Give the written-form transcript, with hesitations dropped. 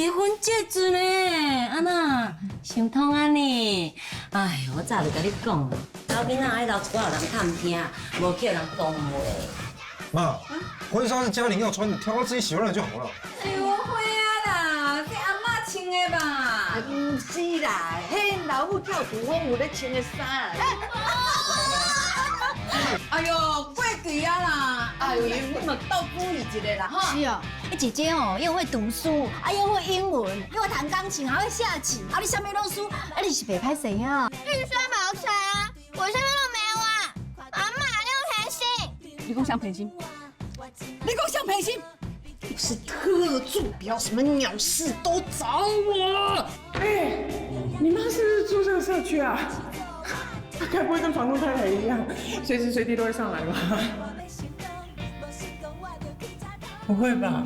结婚戒指呢？安那心痛啊你？哎呦，我早就跟你讲了，查某囡仔爱留一寡人探听，无叫人恭维。妈，婚纱是嘉玲要穿的，挑到自己喜欢的就好了。哎呦，会啊啦，这阿嬷穿的吧？唔是啦，迄老母跳舞我有咧穿的衫。哎呦，过期啊啦！哎呦，你嘛倒补伊一个啦哈。是哦，你姐姐哦又会读书，又会英文，又会弹钢琴，还会下棋，你什么都输，你是白拍谁呀？预算毛钱啊，我什么都没有啊！阿妈六陪薪，你讲想陪薪？你给我想陪薪？我是特助，不要什么鸟事都找我。哎，你妈是不是住这个社区啊？她该不会跟房东太太一样，随时随地都会上来吧？不会吧？